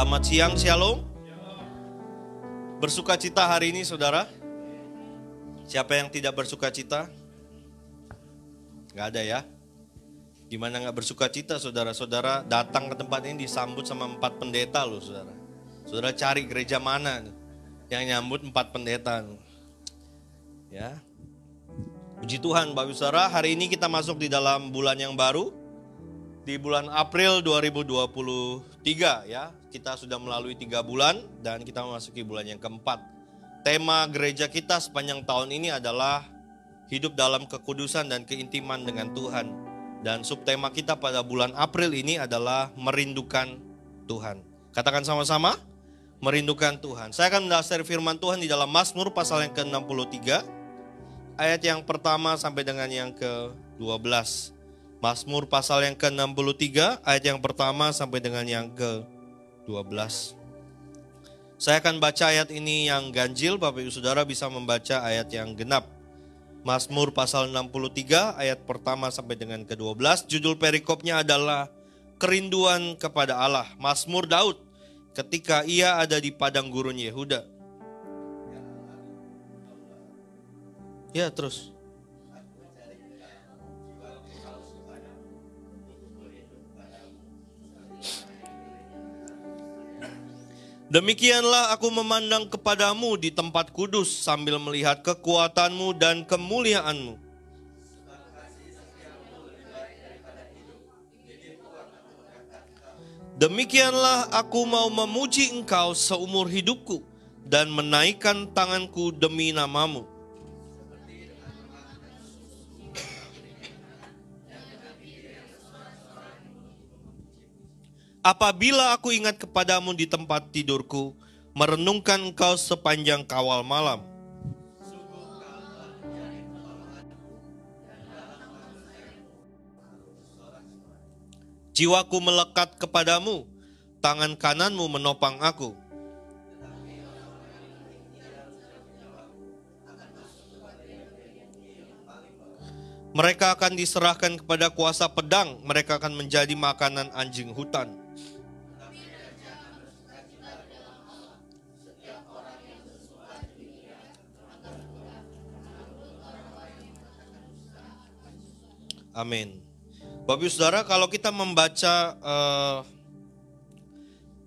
Selamat siang, Shalom. Bersukacita hari ini, saudara? Siapa yang tidak bersukacita? Gak ada ya? Gimana gak bersukacita, saudara-saudara datang ke tempat ini disambut sama 4 pendeta loh, saudara. Saudara cari gereja mana yang nyambut 4 pendeta. Ya. Puji Tuhan, Bapak Saudara, hari ini kita masuk di dalam bulan yang baru. Di bulan April 2023 ya. Kita sudah melalui 3 bulan dan kita memasuki bulan yang keempat. Tema gereja kita sepanjang tahun ini adalah hidup dalam kekudusan dan keintiman dengan Tuhan. Dan subtema kita pada bulan April ini adalah merindukan Tuhan. Katakan sama-sama, merindukan Tuhan. Saya akan mendasari firman Tuhan di dalam Mazmur pasal yang ke-63. Ayat yang pertama sampai dengan yang ke-12. Mazmur pasal yang ke-63, ayat yang pertama sampai dengan yang ke-12. Saya akan baca ayat ini yang ganjil, Bapak Ibu Saudara bisa membaca ayat yang genap. Mazmur pasal 63, ayat pertama sampai dengan ke-12. Judul perikopnya adalah kerinduan kepada Allah. Mazmur Daud ketika ia ada di padang gurun Yehuda. Ya, terus. Demikianlah aku memandang kepadamu di tempat kudus sambil melihat kekuatanmu dan kemuliaanmu. Demikianlah aku mau memuji engkau seumur hidupku dan menaikkan tanganku demi namamu. Apabila aku ingat kepadamu di tempat tidurku, merenungkan engkau sepanjang kawal malam. Jiwaku melekat kepadamu, tangan kananmu menopang aku. Mereka akan diserahkan kepada kuasa pedang, mereka akan menjadi makanan anjing hutan. Amin. Bapak Ibu Saudara, kalau kita membaca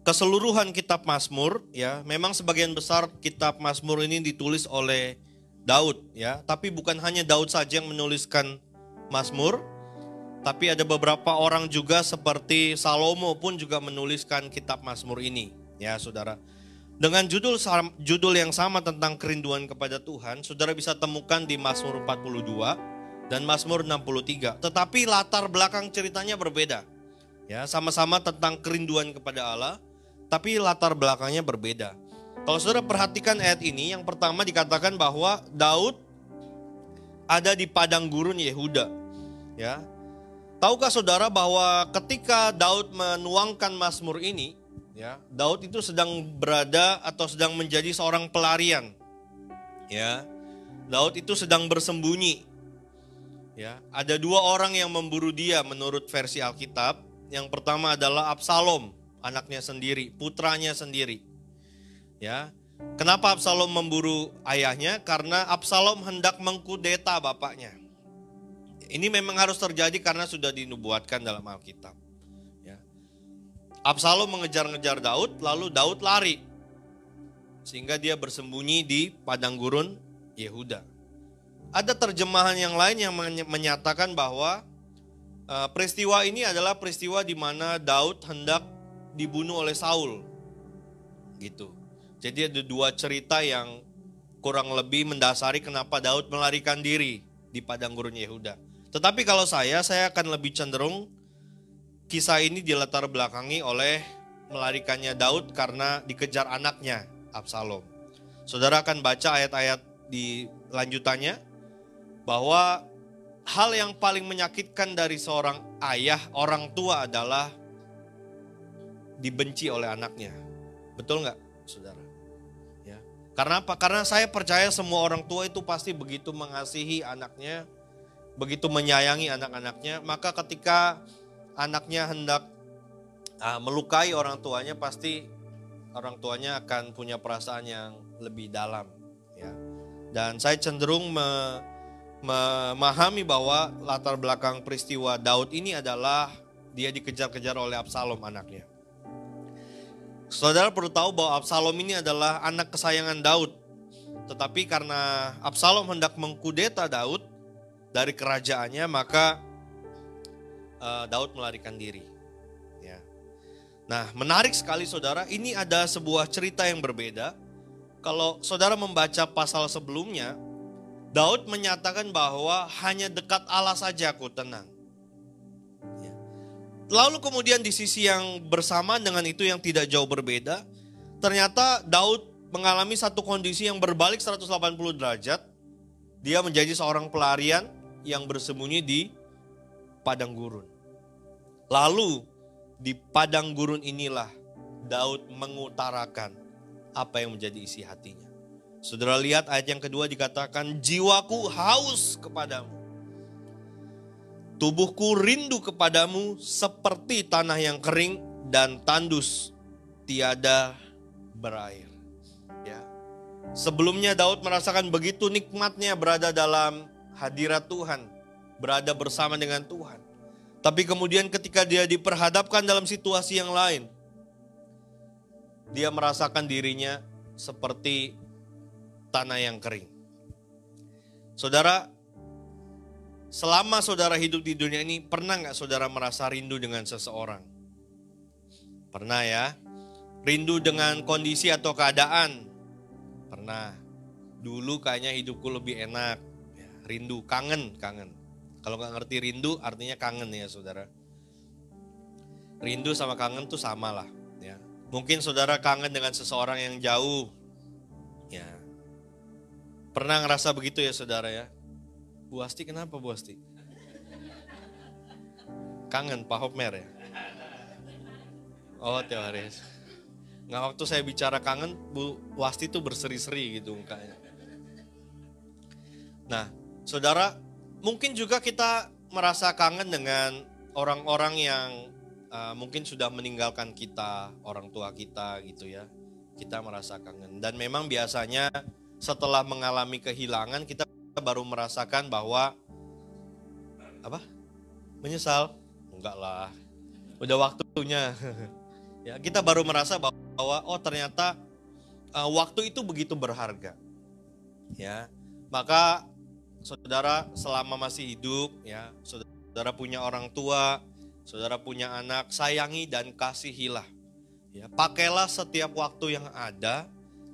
keseluruhan kitab Mazmur, ya, memang sebagian besar kitab Mazmur ini ditulis oleh Daud, ya. Tapi bukan hanya Daud saja yang menuliskan Mazmur, tapi ada beberapa orang juga seperti Salomo pun juga menuliskan kitab Mazmur ini, ya, Saudara. Dengan judul yang sama tentang kerinduan kepada Tuhan, Saudara bisa temukan di Mazmur 42 dan Mazmur 63. Tetapi latar belakang ceritanya berbeda. Ya, sama-sama tentang kerinduan kepada Allah, tapi latar belakangnya berbeda. Kalau Saudara perhatikan ayat ini, yang pertama dikatakan bahwa Daud ada di padang gurun Yehuda. Ya. Tahukah Saudara bahwa ketika Daud menuangkan Mazmur ini, ya, Daud itu sedang berada atau sedang menjadi seorang pelarian. Ya. Daud itu sedang bersembunyi. Ya, ada 2 orang yang memburu dia menurut versi Alkitab. Yang pertama adalah Absalom, anaknya sendiri, putranya sendiri. Ya, kenapa Absalom memburu ayahnya? Karena Absalom hendak mengkudeta bapaknya. Ini memang harus terjadi karena sudah dinubuatkan dalam Alkitab. Ya. Absalom mengejar-ngejar Daud, lalu Daud lari. Sehingga dia bersembunyi di padang gurun Yehuda. Ada terjemahan yang lain yang menyatakan bahwa peristiwa ini adalah peristiwa di mana Daud hendak dibunuh oleh Saul. Gitu. Jadi ada 2 cerita yang kurang lebih mendasari kenapa Daud melarikan diri di padang gurun Yehuda. Tetapi kalau saya akan lebih cenderung kisah ini dilatar belakangi oleh melarikannya Daud karena dikejar anaknya Absalom. Saudara akan baca ayat-ayat di lanjutannya. Bahwa hal yang paling menyakitkan dari seorang ayah, orang tua adalah dibenci oleh anaknya. Betul nggak, Saudara? Ya. Karena apa? Karena saya percaya semua orang tua itu pasti begitu mengasihi anaknya, begitu menyayangi anak-anaknya. Maka ketika anaknya hendak melukai orang tuanya, pasti orang tuanya akan punya perasaan yang lebih dalam, ya. Dan saya cenderung memahami bahwa latar belakang peristiwa Daud ini adalah dia dikejar-kejar oleh Absalom anaknya. Saudara perlu tahu bahwa Absalom ini adalah anak kesayangan Daud. Tetapi karena Absalom hendak mengkudeta Daud dari kerajaannya, maka Daud melarikan diri. Ya. Nah, menarik sekali saudara, ini ada sebuah cerita yang berbeda. Kalau saudara membaca pasal sebelumnya, Daud menyatakan bahwa hanya dekat Allah saja aku tenang. Ya. Lalu kemudian di sisi yang bersamaan dengan itu yang tidak jauh berbeda, ternyata Daud mengalami satu kondisi yang berbalik 180 derajat. Dia menjadi seorang pelarian yang bersembunyi di padang gurun. Lalu di padang gurun inilah Daud mengutarakan apa yang menjadi isi hatinya. Saudara lihat ayat yang kedua dikatakan, jiwaku haus kepadamu. Tubuhku rindu kepadamu seperti tanah yang kering dan tandus tiada berair. Ya. Sebelumnya Daud merasakan begitu nikmatnya berada dalam hadirat Tuhan, berada bersama dengan Tuhan. Tapi kemudian ketika dia diperhadapkan dalam situasi yang lain, dia merasakan dirinya seperti tanah yang kering. Saudara, selama saudara hidup di dunia ini, pernah gak saudara merasa rindu dengan seseorang? Pernah ya? Rindu dengan kondisi atau keadaan? Pernah. Dulu kayaknya hidupku lebih enak. Rindu, kangen. Kalau gak ngerti rindu artinya kangen ya saudara. Rindu sama kangen tuh sama lah. Ya. Mungkin saudara kangen dengan seseorang yang jauh. Ya. Pernah ngerasa begitu ya saudara ya? Bu Asti kenapa Bu Asti? Kangen Pak Hopmer ya? Oh teori. Nggak, waktu saya bicara kangen, Bu Wasti tuh berseri-seri gitu mukanya. Nah, saudara, mungkin juga kita merasa kangen dengan orang-orang yang mungkin sudah meninggalkan kita, orang tua kita gitu ya. Kita merasa kangen. Dan memang biasanya setelah mengalami kehilangan, kita baru merasakan bahwa menyesal? Enggak lah, udah waktunya. Ya, kita baru merasa bahwa oh ternyata waktu itu begitu berharga. Ya, maka saudara selama masih hidup, ya, saudara punya orang tua, saudara punya anak, sayangi dan kasihilah. Ya, pakailah setiap waktu yang ada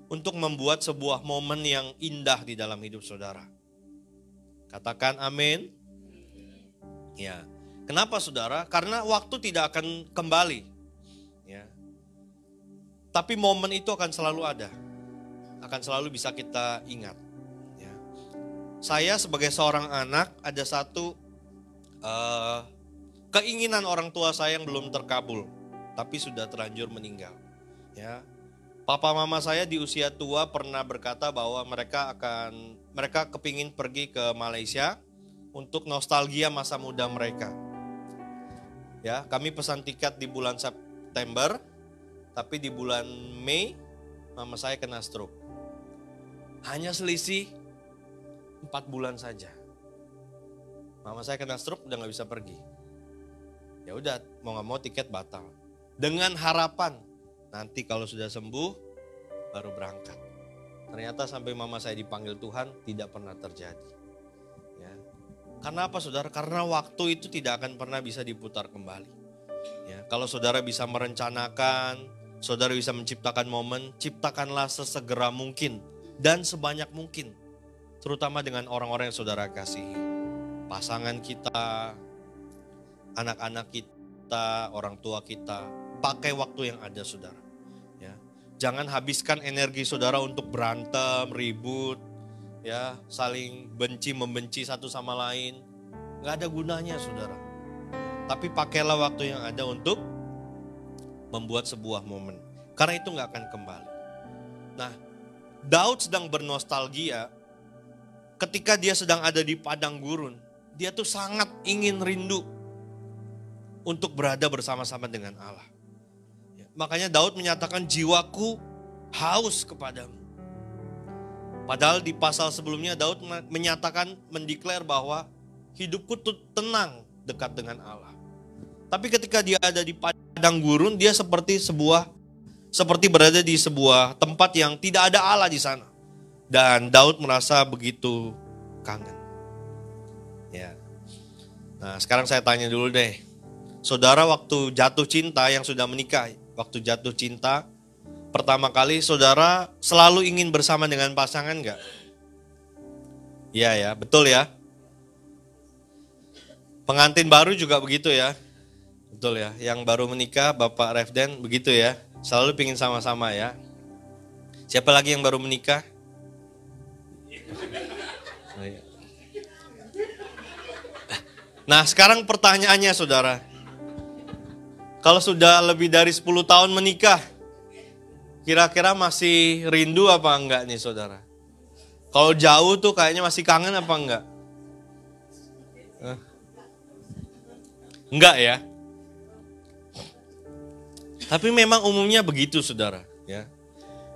untuk membuat sebuah momen yang indah di dalam hidup saudara. Katakan amin. Ya, kenapa saudara? Karena waktu tidak akan kembali. Ya. Tapi momen itu akan selalu ada. Akan selalu bisa kita ingat. Ya. Saya sebagai seorang anak ada satu keinginan orang tua saya yang belum terkabul. Tapi sudah terlanjur meninggal. Ya. Papa mama saya di usia tua pernah berkata bahwa mereka kepingin pergi ke Malaysia untuk nostalgia masa muda mereka. Ya, kami pesan tiket di bulan September, tapi di bulan Mei mama saya kena stroke. Hanya selisih 4 bulan saja. Mama saya kena stroke udah gak bisa pergi. Ya udah, mau gak mau tiket batal. Dengan harapan nanti kalau sudah sembuh baru berangkat. Ternyata sampai mama saya dipanggil Tuhan tidak pernah terjadi. Ya. Karena apa saudara? Karena waktu itu tidak akan pernah bisa diputar kembali. Ya, kalau saudara bisa merencanakan, saudara bisa menciptakan momen, ciptakanlah sesegera mungkin dan sebanyak mungkin. Terutama dengan orang-orang yang saudara kasihi. Pasangan kita, anak-anak kita, orang tua kita. Pakai waktu yang ada saudara. Ya. Jangan habiskan energi saudara untuk berantem, ribut, ya, saling membenci satu sama lain. Gak ada gunanya saudara. Tapi pakailah waktu yang ada untuk membuat sebuah momen. Karena itu gak akan kembali. Nah, Daud sedang bernostalgia ketika dia sedang ada di padang gurun. Dia tuh sangat ingin rindu untuk berada bersama-sama dengan Allah. makanya Daud menyatakan jiwaku haus kepadamu. Padahal di pasal sebelumnya Daud menyatakan, mendeklar bahwa hidupku tuh tenang dekat dengan Allah. Tapi ketika dia ada di padang gurun, dia seperti berada di sebuah tempat yang tidak ada Allah di sana. Dan Daud merasa begitu kangen. Ya. Nah, sekarang saya tanya dulu deh. Saudara waktu jatuh cinta, yang sudah menikah, waktu jatuh cinta pertama kali, saudara selalu ingin bersama dengan pasangan enggak? Iya ya, betul ya. Pengantin baru juga begitu ya. Betul ya, yang baru menikah, Bapak Refden begitu ya. Selalu pingin sama-sama ya. Siapa lagi yang baru menikah? Oh, iya. Nah, sekarang pertanyaannya saudara. Kalau sudah lebih dari 10 tahun menikah, kira-kira masih rindu apa enggak nih saudara? Kalau jauh tuh kayaknya masih kangen apa enggak? Enggak ya? Tapi memang umumnya begitu saudara. Ya.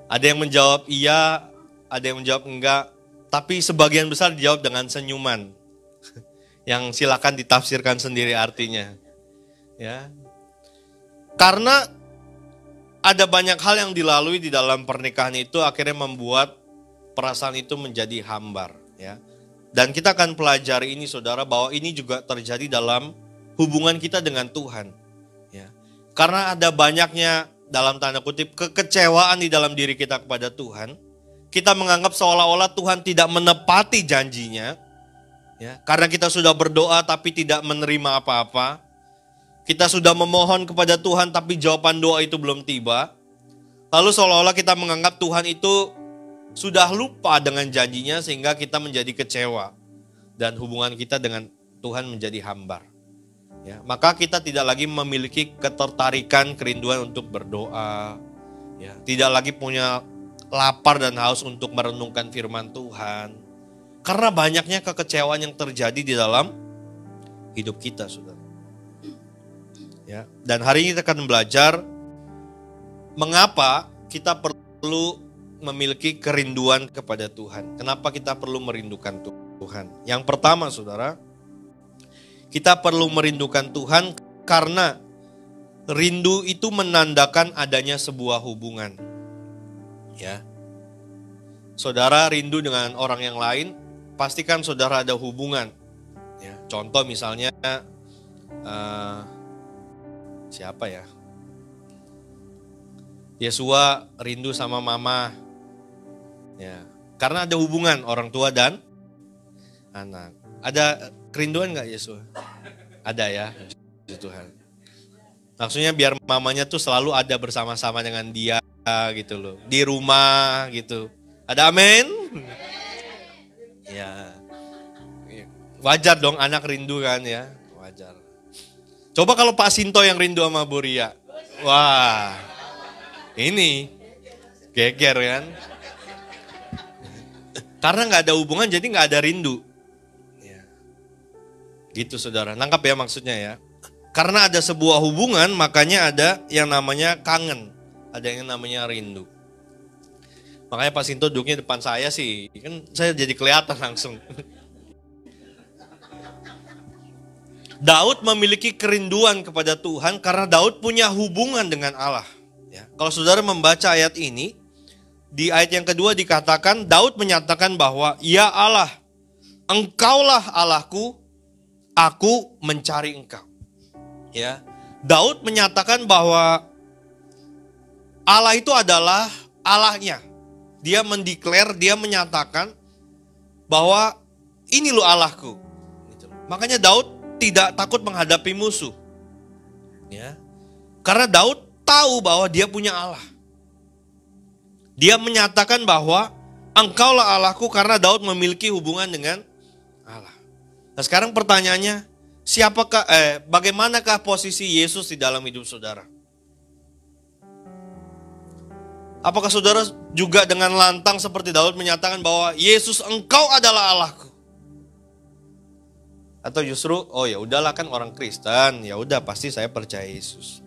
Ada yang menjawab iya, ada yang menjawab enggak. Tapi sebagian besar dijawab dengan senyuman. Yang silakan ditafsirkan sendiri artinya. Ya. Karena ada banyak hal yang dilalui di dalam pernikahan itu akhirnya membuat perasaan itu menjadi hambar. Ya. Dan kita akan pelajari ini saudara, bahwa ini juga terjadi dalam hubungan kita dengan Tuhan. Ya. Karena ada banyaknya dalam tanda kutip kekecewaan di dalam diri kita kepada Tuhan. Kita menganggap seolah-olah Tuhan tidak menepati janjinya. Ya. Karena kita sudah berdoa tapi tidak menerima apa-apa. Kita sudah memohon kepada Tuhan tapi jawaban doa itu belum tiba. Lalu seolah-olah kita menganggap Tuhan itu sudah lupa dengan janjinya sehingga kita menjadi kecewa. Dan hubungan kita dengan Tuhan menjadi hambar. Ya, maka kita tidak lagi memiliki ketertarikan, kerinduan untuk berdoa. Ya, tidak lagi punya lapar dan haus untuk merenungkan firman Tuhan. Karena banyaknya kekecewaan yang terjadi di dalam hidup kita, saudara. Ya, dan hari ini kita akan belajar mengapa kita perlu memiliki kerinduan kepada Tuhan. Kenapa kita perlu merindukan Tuhan? Yang pertama, saudara, kita perlu merindukan Tuhan karena rindu itu menandakan adanya sebuah hubungan. Ya, saudara rindu dengan orang yang lain, pastikan saudara ada hubungan. Ya, contoh misalnya siapa ya? Yesua rindu sama mama. Ya, karena ada hubungan orang tua dan anak. Ada kerinduan nggak Yesua? Ada ya, Tuhan. Maksudnya biar mamanya tuh selalu ada bersama-sama dengan dia gitu loh. Di rumah gitu. Ada amin? Ya. Wajar dong anak rindu kan ya. Wajar. Coba kalau Pak Sinto yang rindu sama Bu Ria. Wah. Ini geger kan. Karena nggak ada hubungan jadi nggak ada rindu. Ya. Gitu saudara. Nangkap ya maksudnya ya. Karena ada sebuah hubungan makanya ada yang namanya kangen. Ada yang namanya rindu. Makanya Pak Sinto duduknya depan saya sih. Kan saya jadi kelihatan langsung. Daud memiliki kerinduan kepada Tuhan karena Daud punya hubungan dengan Allah. Ya. Kalau saudara membaca ayat ini, di ayat yang kedua dikatakan, Daud menyatakan bahwa, ya Allah, Engkaulah Allahku, aku mencari Engkau. Ya. Daud menyatakan bahwa Allah itu adalah Allahnya. Dia mendeklar, dia menyatakan bahwa ini loh Allahku. Makanya Daud tidak takut menghadapi musuh. Ya. Karena Daud tahu bahwa dia punya Allah. Dia menyatakan bahwa Engkaulah Allahku karena Daud memiliki hubungan dengan Allah. Nah sekarang pertanyaannya, bagaimanakah posisi Yesus di dalam hidup saudara? Apakah saudara juga dengan lantang seperti Daud menyatakan bahwa Yesus Engkau adalah Allahku? Atau justru, oh ya udahlah kan orang Kristen, ya udah pasti saya percaya Yesus.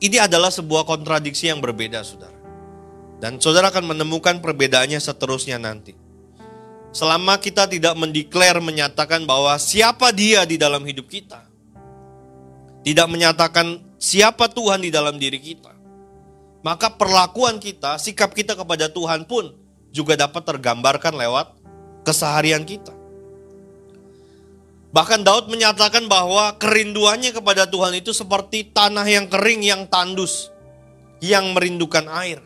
ini adalah sebuah kontradiksi yang berbeda, saudara. Dan saudara akan menemukan perbedaannya seterusnya nanti. Selama kita tidak mendeklar, menyatakan bahwa siapa dia di dalam hidup kita, tidak menyatakan siapa Tuhan di dalam diri kita, maka perlakuan kita, sikap kita kepada Tuhan pun juga dapat tergambarkan lewat keseharian kita. Bahkan Daud menyatakan bahwa kerinduannya kepada Tuhan itu seperti tanah yang kering, yang tandus, yang merindukan air.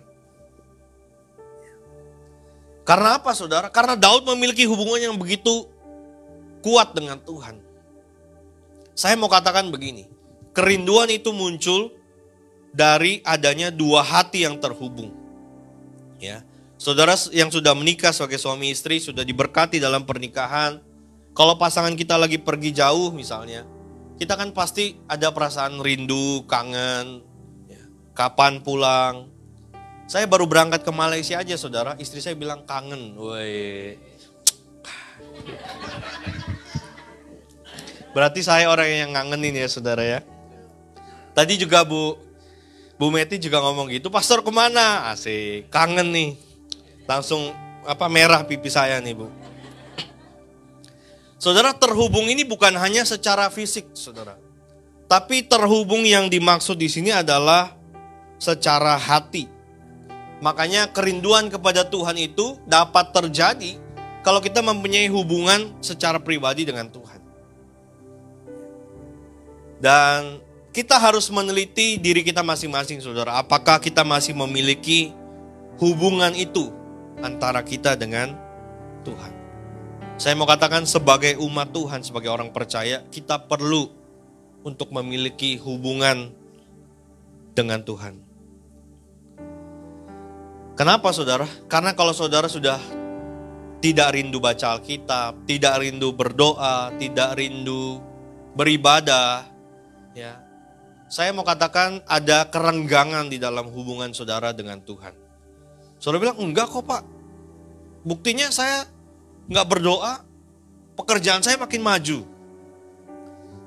Karena apa, saudara? Karena Daud memiliki hubungan yang begitu kuat dengan Tuhan. Saya mau katakan begini, kerinduan itu muncul dari adanya dua hati yang terhubung. Ya, saudara yang sudah menikah sebagai suami istri, sudah diberkati dalam pernikahan. Kalau pasangan kita lagi pergi jauh misalnya, kita kan pasti ada perasaan rindu, kangen, ya, kapan pulang. Saya baru berangkat ke Malaysia aja, saudara. Istri saya bilang kangen. Woi. Berarti saya orang yang ngangenin ya, saudara ya. Tadi juga Bu Meti juga ngomong gitu. Pastor kemana? Asik. Kangen nih. Langsung merah pipi saya nih, Bu. Saudara, terhubung ini bukan hanya secara fisik, saudara. Tapi terhubung yang dimaksud di sini adalah secara hati. Makanya kerinduan kepada Tuhan itu dapat terjadi kalau kita mempunyai hubungan secara pribadi dengan Tuhan. Dan kita harus meneliti diri kita masing-masing, saudara. Apakah kita masih memiliki hubungan itu antara kita dengan Tuhan? Saya mau katakan sebagai umat Tuhan, sebagai orang percaya, kita perlu untuk memiliki hubungan dengan Tuhan. Kenapa, saudara? Karena kalau saudara sudah tidak rindu baca Alkitab, tidak rindu berdoa, tidak rindu beribadah, ya, saya mau katakan ada kerenggangan di dalam hubungan saudara dengan Tuhan. Saudara bilang, enggak kok Pak. Buktinya saya enggak berdoa, pekerjaan saya makin maju.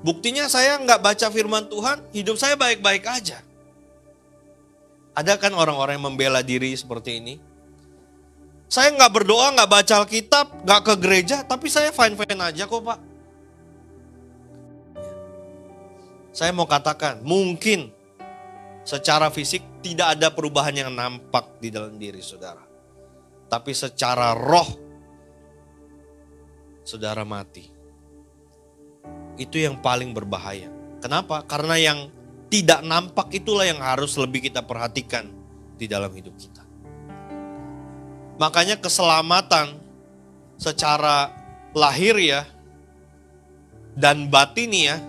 Buktinya saya enggak baca firman Tuhan, hidup saya baik-baik aja. Ada kan orang-orang yang membela diri seperti ini? Saya enggak berdoa, enggak baca Alkitab, enggak ke gereja, tapi saya fine-fine aja kok Pak. Saya mau katakan, mungkin secara fisik tidak ada perubahan yang nampak di dalam diri saudara. Tapi secara roh, saudara mati. Itu yang paling berbahaya. Kenapa? Karena yang tidak nampak itulah yang harus lebih kita perhatikan di dalam hidup kita. Makanya keselamatan secara lahir ya dan batiniah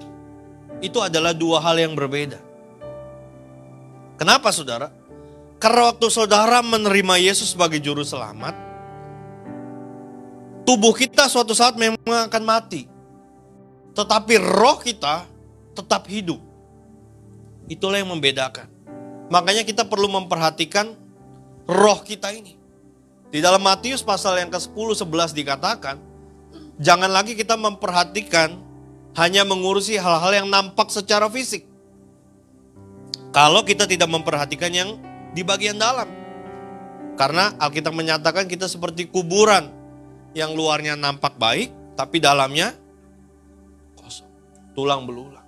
itu adalah dua hal yang berbeda. Kenapa, saudara? Karena waktu saudara menerima Yesus sebagai juru selamat, tubuh kita suatu saat memang akan mati. Tetapi roh kita tetap hidup. Itulah yang membedakan. Makanya kita perlu memperhatikan roh kita ini. Di dalam Matius pasal yang ke-10, 11 dikatakan, jangan lagi kita memperhatikan hanya mengurusi hal-hal yang nampak secara fisik. Kalau kita tidak memperhatikan yang di bagian dalam. Karena Alkitab menyatakan kita seperti kuburan yang luarnya nampak baik, tapi dalamnya kosong, tulang belulang.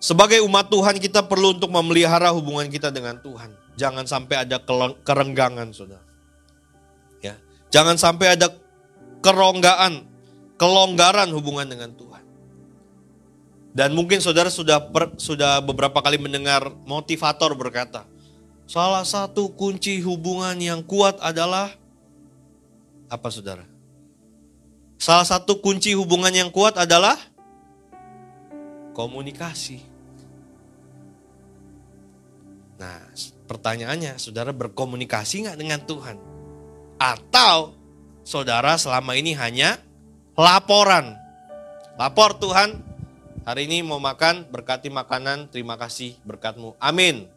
Sebagai umat Tuhan kita perlu untuk memelihara hubungan kita dengan Tuhan. Jangan sampai ada kerenggangan, saudara. Ya, jangan sampai ada kelonggaran hubungan dengan Tuhan. Dan mungkin saudara sudah beberapa kali mendengar motivator berkata, salah satu kunci hubungan yang kuat adalah apa, saudara? Salah satu kunci hubungan yang kuat adalah komunikasi. Nah, pertanyaannya, saudara berkomunikasi nggak dengan Tuhan? Atau saudara selama ini hanya laporan? Lapor, Tuhan, hari ini mau makan, berkati makanan, terima kasih berkat-Mu. Amin.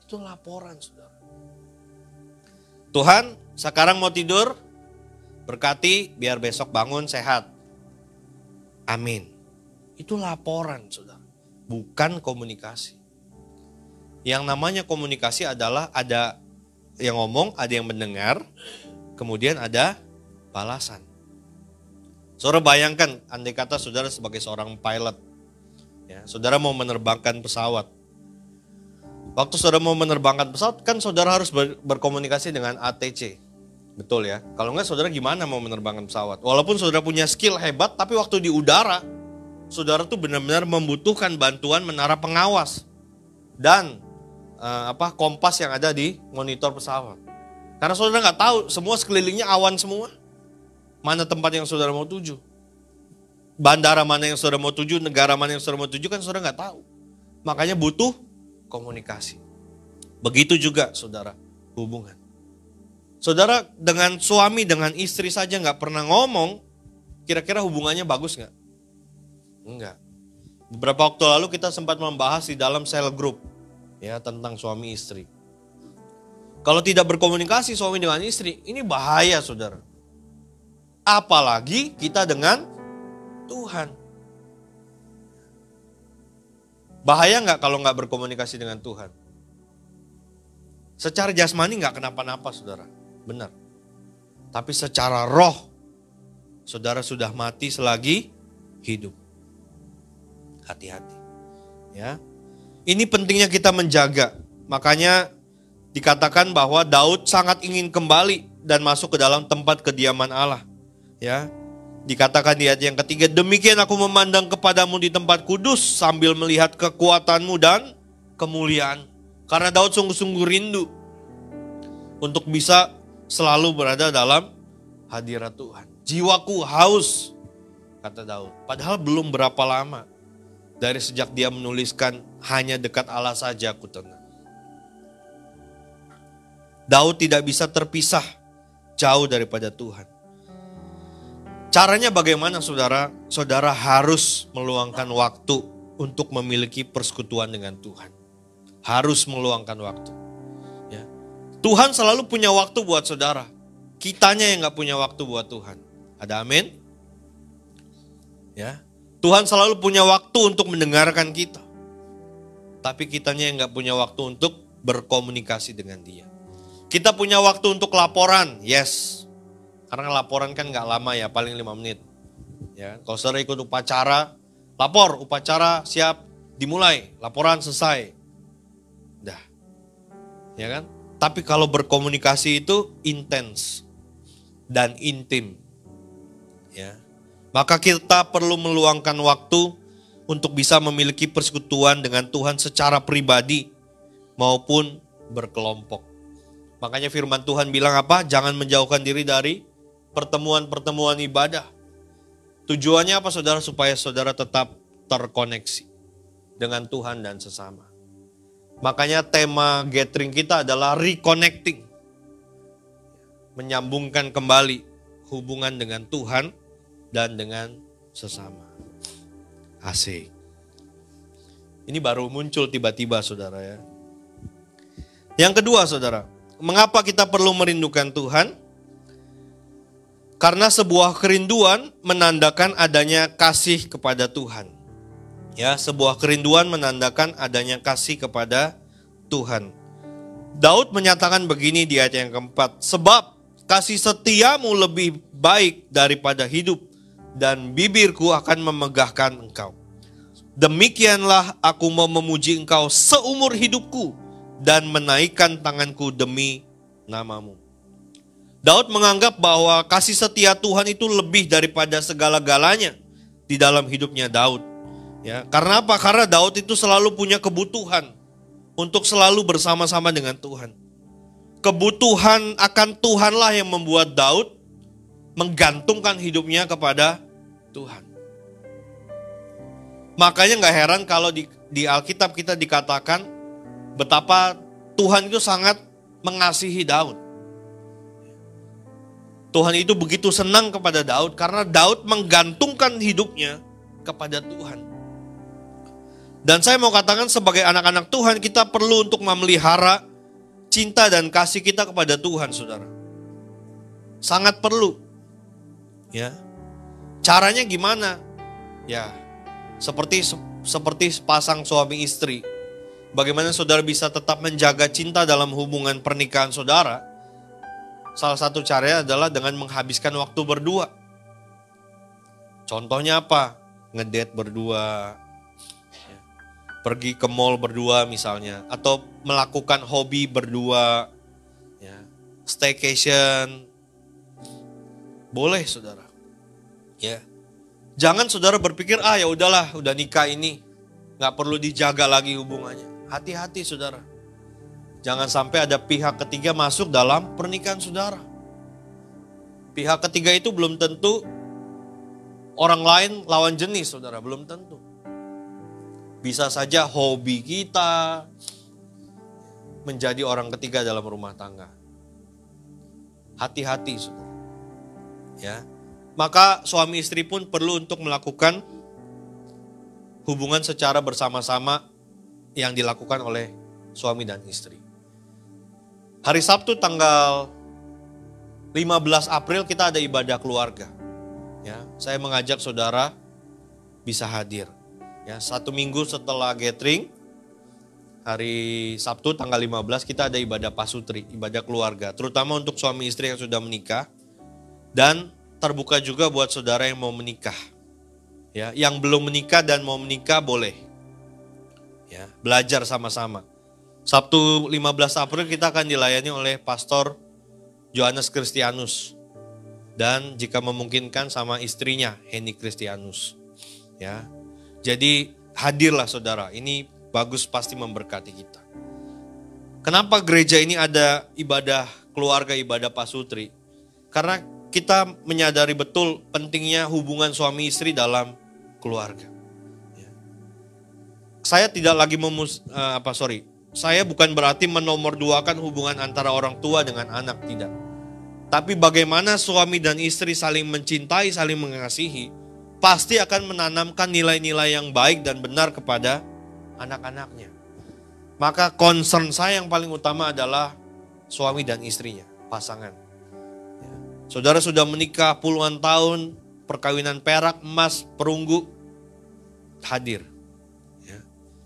Itu laporan, saudara. Tuhan, sekarang mau tidur, berkati biar besok bangun sehat. Amin. Itu laporan, saudara. bukan komunikasi. Yang namanya komunikasi adalah ada yang ngomong, ada yang mendengar, kemudian ada balasan. Saudara bayangkan, andai kata saudara sebagai seorang pilot, ya, saudara mau menerbangkan pesawat. Waktu saudara mau menerbangkan pesawat, kan saudara harus berkomunikasi dengan ATC. Betul ya? Kalau enggak, saudara gimana mau menerbangkan pesawat? Walaupun saudara punya skill hebat, tapi waktu di udara, saudara tuh benar-benar membutuhkan bantuan menara pengawas dan kompas yang ada di monitor pesawat. Karena saudara nggak tahu, semua sekelilingnya awan semua. Mana tempat yang saudara mau tuju? Bandara mana yang saudara mau tuju? Negara mana yang saudara mau tuju? Kan saudara nggak tahu. Makanya butuh komunikasi. Begitu juga saudara, hubungan. Saudara dengan suami, dengan istri saja nggak pernah ngomong, kira-kira hubungannya bagus nggak? Enggak. Beberapa waktu lalu kita sempat membahas di dalam cell group, ya, tentang suami istri. Kalau tidak berkomunikasi suami dengan istri, ini bahaya saudara. Apalagi kita dengan Tuhan. Bahaya nggak kalau nggak berkomunikasi dengan Tuhan? Secara jasmani nggak kenapa-napa saudara, benar. Tapi secara roh, saudara sudah mati selagi hidup. Hati-hati, ya. Ini pentingnya kita menjaga. Makanya dikatakan bahwa Daud sangat ingin kembali dan masuk ke dalam tempat kediaman Allah. Ya, dikatakan di ayat yang ketiga, demikian aku memandang kepadamu di tempat kudus sambil melihat kekuatanmu dan kemuliaan. Karena Daud sungguh-sungguh rindu untuk bisa selalu berada dalam hadirat Tuhan. Jiwaku haus, kata Daud. Padahal belum berapa lama dari sejak dia menuliskan hanya dekat Allah saja aku tenang. Daud tidak bisa terpisah jauh daripada Tuhan. Caranya bagaimana saudara? Saudara harus meluangkan waktu untuk memiliki persekutuan dengan Tuhan. Harus meluangkan waktu. Ya. Tuhan selalu punya waktu buat saudara. Kitanya yang gak punya waktu buat Tuhan. Ada amin? Ya. Tuhan selalu punya waktu untuk mendengarkan kita. Tapi kitanya yang gak punya waktu untuk berkomunikasi dengan Dia. Kita punya waktu untuk laporan, yes. Karena laporan kan gak lama ya, paling 5 menit. Ya, kalau saudara ikut upacara, lapor, upacara siap, dimulai, laporan selesai. Dah. Ya kan? Tapi kalau berkomunikasi itu intens dan intim. Ya. Maka kita perlu meluangkan waktu untuk bisa memiliki persekutuan dengan Tuhan secara pribadi maupun berkelompok. Makanya firman Tuhan bilang apa? Jangan menjauhkan diri dari pertemuan-pertemuan ibadah. Tujuannya apa saudara? Supaya saudara tetap terkoneksi dengan Tuhan dan sesama. Makanya tema gathering kita adalah reconnecting. Menyambungkan kembali hubungan dengan Tuhan dan dengan sesama. Asik. Ini baru muncul tiba-tiba saudara ya. Yang kedua saudara, mengapa kita perlu merindukan Tuhan? Karena sebuah kerinduan menandakan adanya kasih kepada Tuhan. Ya, sebuah kerinduan menandakan adanya kasih kepada Tuhan. Daud menyatakan begini di ayat yang keempat, sebab kasih setiamu lebih baik daripada hidup, dan bibirku akan memegahkan engkau. Demikianlah aku mau memuji engkau seumur hidupku, dan menaikkan tanganku demi namamu. Daud menganggap bahwa kasih setia Tuhan itu lebih daripada segala-galanya di dalam hidupnya Daud. Ya, karena apa? Karena Daud itu selalu punya kebutuhan untuk selalu bersama-sama dengan Tuhan. Kebutuhan akan Tuhanlah yang membuat Daud menggantungkan hidupnya kepada Tuhan. Makanya gak heran kalau di Alkitab kita dikatakan betapa Tuhan itu sangat mengasihi Daud. Tuhan itu begitu senang kepada Daud karena Daud menggantungkan hidupnya kepada Tuhan. Dan saya mau katakan sebagai anak-anak Tuhan kita perlu untuk memelihara cinta dan kasih kita kepada Tuhan, saudara. Sangat perlu. Ya. Caranya gimana? Ya, seperti seperti pasang suami istri. Bagaimana saudara bisa tetap menjaga cinta dalam hubungan pernikahan saudara? Salah satu caranya adalah dengan menghabiskan waktu berdua. Contohnya apa? Ngedate berdua, pergi ke mall berdua misalnya, atau melakukan hobi berdua, ya, staycation, boleh saudara. Ya, jangan saudara berpikir ya udahlah, udah nikah ini, nggak perlu dijaga lagi hubungannya. Hati-hati saudara. Jangan sampai ada pihak ketiga masuk dalam pernikahan saudara. Pihak ketiga itu belum tentu orang lain lawan jenis saudara, belum tentu. Bisa saja hobi kita menjadi orang ketiga dalam rumah tangga. Hati-hati saudara. Ya. Maka suami istri pun perlu untuk melakukan hubungan secara bersama-sama yang dilakukan oleh suami dan istri. Hari Sabtu tanggal 15 April kita ada ibadah keluarga. Ya, saya mengajak saudara bisa hadir. Ya, 1 minggu setelah gathering, hari Sabtu tanggal 15 kita ada ibadah pasutri, ibadah keluarga. Terutama untuk suami istri yang sudah menikah. Dan terbuka juga buat saudara yang mau menikah. Ya, yang belum menikah dan mau menikah boleh. Ya, belajar sama-sama. Sabtu 15 April kita akan dilayani oleh Pastor Johannes Kristianus. Dan jika memungkinkan sama istrinya, Henny Kristianus. Ya. Jadi hadirlah saudara, ini bagus pasti memberkati kita. Kenapa gereja ini ada ibadah keluarga, ibadah pasutri? Karena kita menyadari betul pentingnya hubungan suami istri dalam keluarga. Saya tidak lagi saya bukan berarti menomorduakan hubungan antara orang tua dengan anak, tidak. Tapi bagaimana suami dan istri saling mencintai, saling mengasihi, pasti akan menanamkan nilai-nilai yang baik dan benar kepada anak-anaknya. Maka concern saya yang paling utama adalah suami dan istrinya, pasangan. Saudara sudah menikah puluhan tahun, perkawinan perak, emas, perunggu, hadir.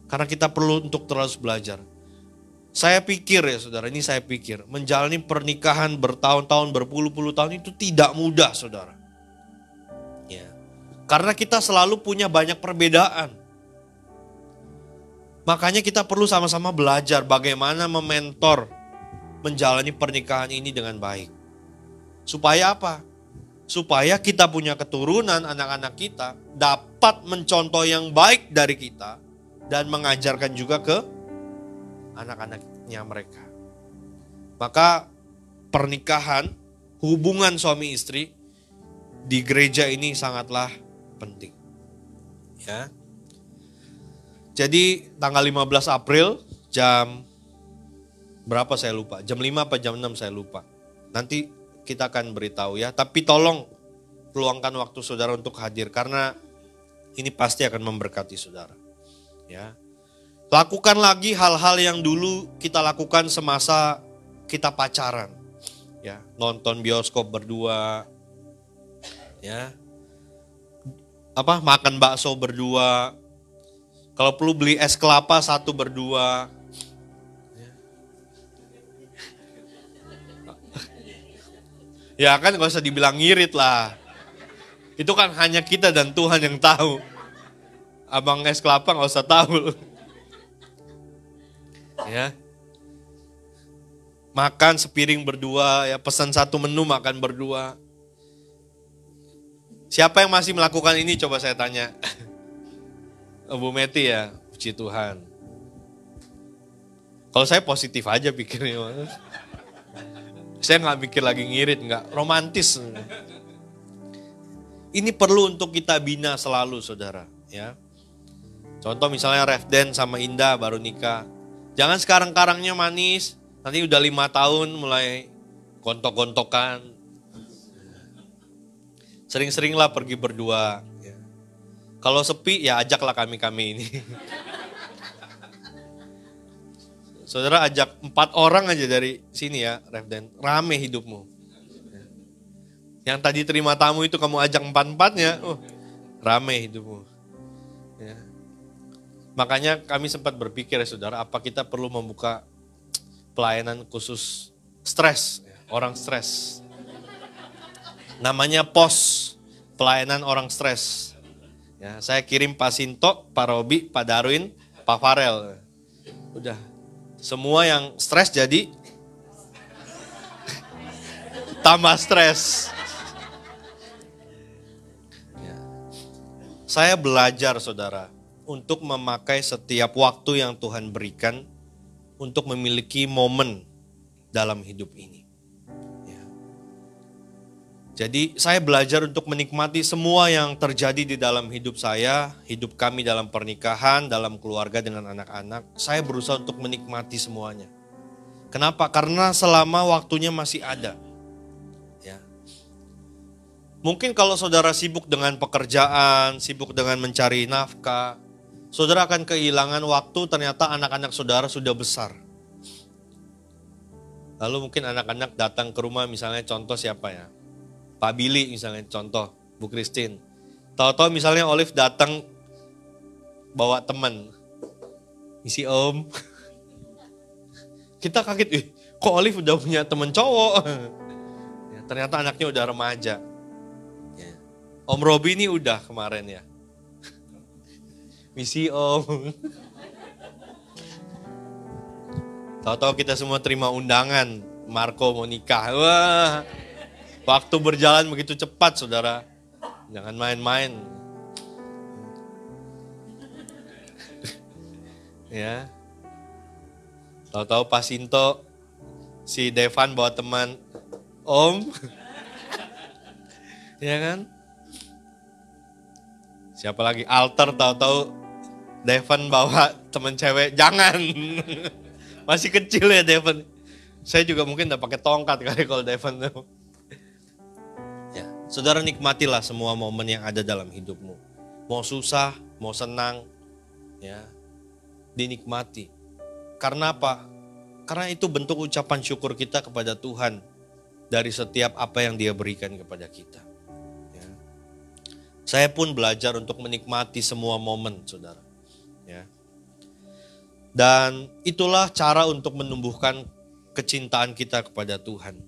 Karena kita perlu untuk terus belajar. Saya pikir ya saudara, ini saya pikir, menjalani pernikahan bertahun-tahun, berpuluh-puluh tahun itu tidak mudah saudara. Ya. Karena kita selalu punya banyak perbedaan. Makanya kita perlu sama-sama belajar bagaimana mementor menjalani pernikahan ini dengan baik. Supaya apa? Supaya kita punya keturunan, anak-anak kita dapat mencontoh yang baik dari kita dan mengajarkan juga ke anak-anaknya mereka. Maka pernikahan, hubungan suami istri di gereja ini sangatlah penting. Ya. Jadi tanggal 15 April jam berapa saya lupa, jam 5 apa jam 6 saya lupa. Nanti kita akan beritahu ya, tapi tolong luangkan waktu saudara untuk hadir karena ini pasti akan memberkati saudara. Ya. Lakukan lagi hal-hal yang dulu kita lakukan semasa kita pacaran. Ya, nonton bioskop berdua. Ya. Makan bakso berdua. Kalau perlu beli es kelapa satu berdua. Ya kan gak usah dibilang ngirit lah. Itu kan hanya kita dan Tuhan yang tahu. Abang es kelapa gak usah tahu. Ya. Makan sepiring berdua, ya pesan satu menu makan berdua. Siapa yang masih melakukan ini coba saya tanya. Bu Meti ya, puji Tuhan. Kalau saya positif aja pikirnya. Saya gak mikir lagi ngirit, gak romantis. Ini perlu untuk kita bina selalu saudara. Ya. Contoh misalnya Refden sama Indah baru nikah. Jangan sekarang-karangnya manis, nanti udah 5 tahun mulai gontok-gontokan. Sering-seringlah pergi berdua. Ya. Kalau sepi ya ajaklah kami-kami ini. Saudara ajak 4 orang aja dari sini ya, Refden. Rame hidupmu. Yang tadi terima tamu itu kamu ajak 4-4-nya, rame hidupmu. Ya. Makanya kami sempat berpikir ya saudara, apa kita perlu membuka pelayanan khusus stres, orang stres. Namanya pos, pelayanan orang stres. Ya, saya kirim Pak Sinto, Pak Robi, Pak Darwin, Pak Farel. Udah, semua yang stres jadi tambah stres. Ya. Saya belajar saudara, untuk memakai setiap waktu yang Tuhan berikan untuk memiliki momen dalam hidup ini. Ya. Jadi saya belajar untuk menikmati semua yang terjadi di dalam hidup saya, hidup kami dalam pernikahan, dalam keluarga dengan anak-anak. Saya berusaha untuk menikmati semuanya. Kenapa? Karena selama waktunya masih ada. Ya. Mungkin kalau saudara sibuk dengan pekerjaan, sibuk dengan mencari nafkah, saudara akan kehilangan waktu, ternyata anak-anak saudara sudah besar. Lalu mungkin anak-anak datang ke rumah, misalnya contoh siapa ya? Pak Billy misalnya, contoh Bu Christine. Tahu-tahu misalnya Olive datang bawa teman. Isi om. Kita kaget, kok Olive udah punya teman cowok? Ya, ternyata anaknya udah remaja. Ya. Om Robi ini udah kemarin ya. Misi om. Tahu-tahu kita semua terima undangan. Marco mau nikah. Wah, waktu berjalan begitu cepat saudara. Jangan main-main. Ya. Tahu-tahu Pak Sinto, si Devan bawa teman. Om. Ya kan? Siapa lagi? Alter tahu-tahu Devan bawa temen cewek, jangan. Masih kecil ya Devan. Saya juga mungkin udah pakai tongkat kali kalau Devan tuh. Ya, saudara nikmatilah semua momen yang ada dalam hidupmu. Mau susah, mau senang, ya, dinikmati. Karena apa? Karena itu bentuk ucapan syukur kita kepada Tuhan dari setiap apa yang Dia berikan kepada kita. Ya. Saya pun belajar untuk menikmati semua momen, saudara. Ya. Dan itulah cara untuk menumbuhkan kecintaan kita kepada Tuhan.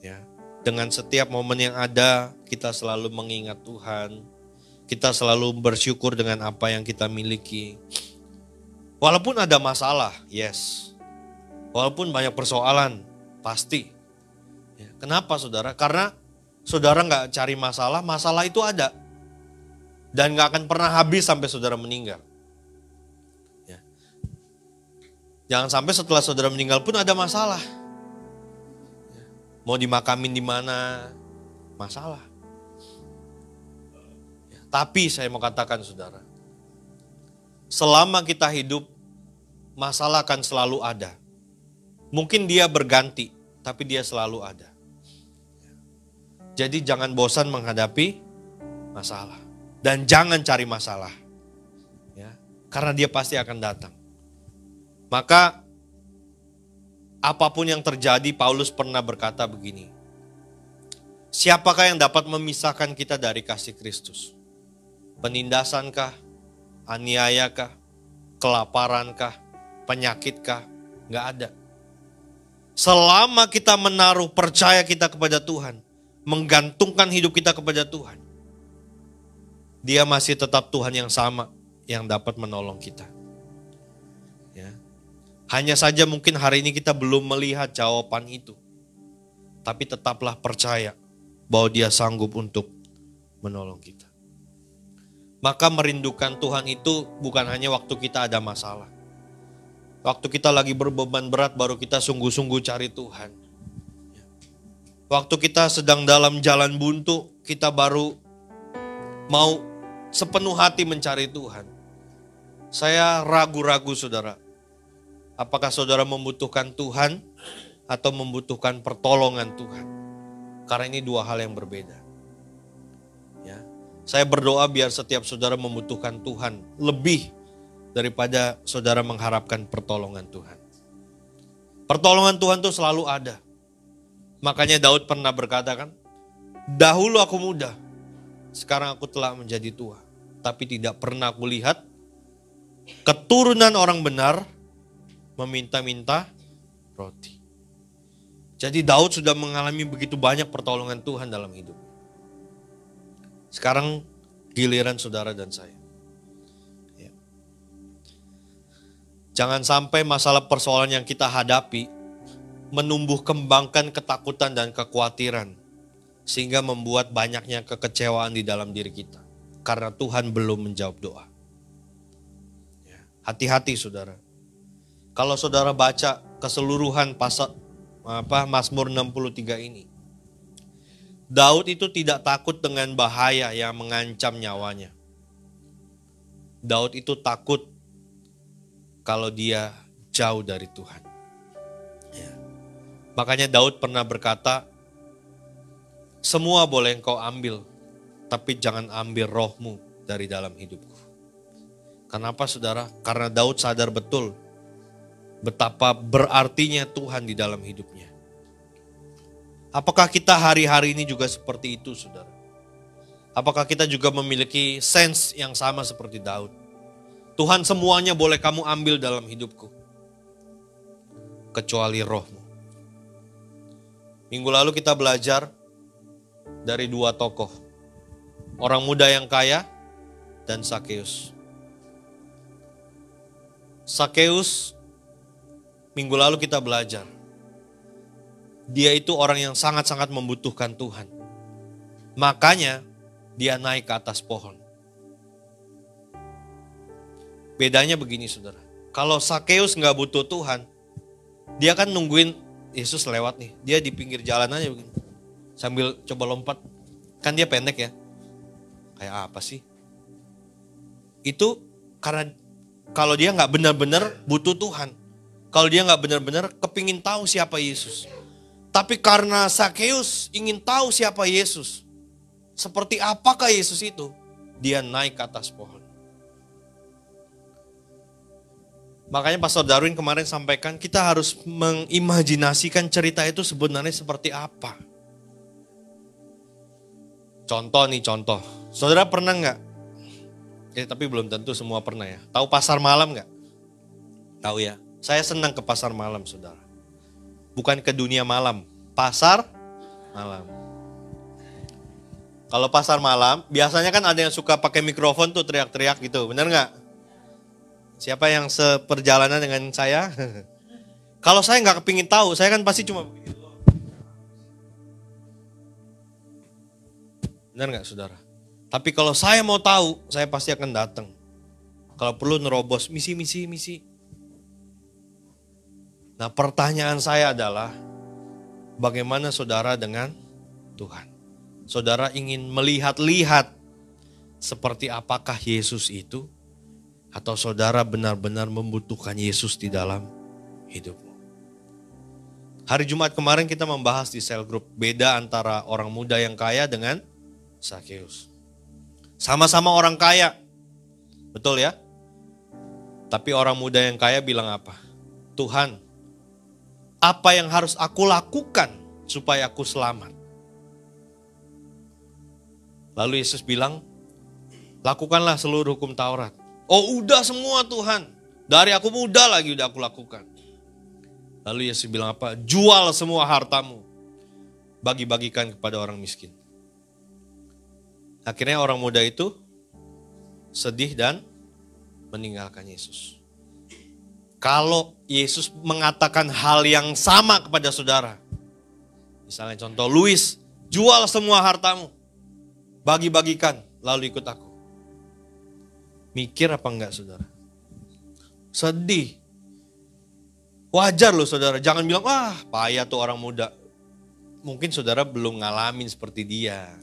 Ya. Dengan setiap momen yang ada, kita selalu mengingat Tuhan. Kita selalu bersyukur dengan apa yang kita miliki. Walaupun ada masalah, yes. Walaupun banyak persoalan, pasti. Ya. Kenapa saudara? Karena saudara gak cari masalah, masalah itu ada. Dan gak akan pernah habis sampai saudara meninggal. Jangan sampai setelah saudara meninggal pun ada masalah. Mau dimakamin di mana? Masalah. Tapi saya mau katakan saudara, selama kita hidup, masalah akan selalu ada. Mungkin dia berganti, tapi dia selalu ada. Jadi jangan bosan menghadapi masalah. Dan jangan cari masalah. Ya, karena dia pasti akan datang. Maka apapun yang terjadi, Paulus pernah berkata begini. Siapakah yang dapat memisahkan kita dari kasih Kristus? Penindasankah? Aniayakah? Kelaparankah? Penyakitkah? Gak ada. Selama kita menaruh percaya kita kepada Tuhan, menggantungkan hidup kita kepada Tuhan, Dia masih tetap Tuhan yang sama yang dapat menolong kita. Ya. Hanya saja mungkin hari ini kita belum melihat jawaban itu. Tapi tetaplah percaya bahwa Dia sanggup untuk menolong kita. Maka merindukan Tuhan itu bukan hanya waktu kita ada masalah. Waktu kita lagi berbeban berat baru kita sungguh-sungguh cari Tuhan. Waktu kita sedang dalam jalan buntu, kita baru mau sepenuh hati mencari Tuhan. Saya ragu-ragu saudara. Apakah saudara membutuhkan Tuhan atau membutuhkan pertolongan Tuhan? Karena ini dua hal yang berbeda. Ya. Saya berdoa biar setiap saudara membutuhkan Tuhan lebih daripada saudara mengharapkan pertolongan Tuhan. Pertolongan Tuhan itu selalu ada. Makanya Daud pernah berkata kan, dahulu aku muda, sekarang aku telah menjadi tua. Tapi tidak pernah aku lihat keturunan orang benar meminta-minta roti. Jadi Daud sudah mengalami begitu banyak pertolongan Tuhan dalam hidup. Sekarang giliran saudara dan saya. Ya. Jangan sampai masalah persoalan yang kita hadapi menumbuh kembangkan ketakutan dan kekhawatiran, sehingga membuat banyaknya kekecewaan di dalam diri kita. Karena Tuhan belum menjawab doa. Ya. Hati-hati saudara. Kalau saudara baca keseluruhan Mazmur 63 ini, Daud itu tidak takut dengan bahaya yang mengancam nyawanya. Daud itu takut kalau dia jauh dari Tuhan. Ya. Makanya Daud pernah berkata, semua boleh engkau ambil, tapi jangan ambil rohmu dari dalam hidupku. Kenapa saudara? Karena Daud sadar betul betapa berartinya Tuhan di dalam hidupnya. Apakah kita hari-hari ini juga seperti itu, saudara? Apakah kita juga memiliki sense yang sama seperti Daud? Tuhan, semuanya boleh kamu ambil dalam hidupku, kecuali rohmu. Minggu lalu kita belajar dari dua tokoh, orang muda yang kaya dan Sakeus. Sakeus, minggu lalu kita belajar, dia itu orang yang sangat-sangat membutuhkan Tuhan. Makanya dia naik ke atas pohon. Bedanya begini saudara, kalau Sakeus gak butuh Tuhan, dia kan nungguin Yesus lewat nih. Dia di pinggir jalan aja begini, sambil coba lompat. Kan dia pendek ya, kayak apa sih? Itu karena kalau dia gak benar-benar butuh Tuhan. Kalau dia gak benar-benar kepingin tahu siapa Yesus. Tapi karena Sakeus ingin tahu siapa Yesus, seperti apakah Yesus itu, dia naik ke atas pohon. Makanya Pastor Darwin kemarin sampaikan, kita harus mengimajinasikan cerita itu sebenarnya seperti apa. Contoh. Saudara pernah nggak? Tapi belum tentu semua pernah ya. Tahu pasar malam nggak? Tahu ya. Saya senang ke pasar malam, saudara. Bukan ke dunia malam, pasar malam. Kalau pasar malam, biasanya kan ada yang suka pakai mikrofon tuh teriak-teriak gitu, benar nggak? Siapa yang seperjalanan dengan saya? Kalau saya nggak kepingin tahu, saya kan pasti cuma begitu. Benar nggak saudara? Tapi kalau saya mau tahu, saya pasti akan datang. Kalau perlu nerobos misi. Nah, pertanyaan saya adalah, bagaimana saudara dengan Tuhan? Saudara ingin melihat-lihat seperti apakah Yesus itu? Atau saudara benar-benar membutuhkan Yesus di dalam hidupmu? Hari Jumat kemarin kita membahas di cell group, beda antara orang muda yang kaya dengan Sakeus. Sama-sama orang kaya, betul ya? Tapi orang muda yang kaya bilang apa? Tuhan, apa yang harus aku lakukan supaya aku selamat? Lalu Yesus bilang, lakukanlah seluruh hukum Taurat. Oh udah semua Tuhan, dari aku muda lagi udah aku lakukan. Lalu Yesus bilang apa? Jual semua hartamu, bagi-bagikan kepada orang miskin. Akhirnya orang muda itu sedih dan meninggalkan Yesus. Kalau Yesus mengatakan hal yang sama kepada saudara, misalnya contoh, Luis, jual semua hartamu, bagi-bagikan, lalu ikut aku. Mikir apa enggak saudara? Sedih. Wajar loh saudara, jangan bilang, wah payah tuh orang muda. Mungkin saudara belum ngalamin seperti dia.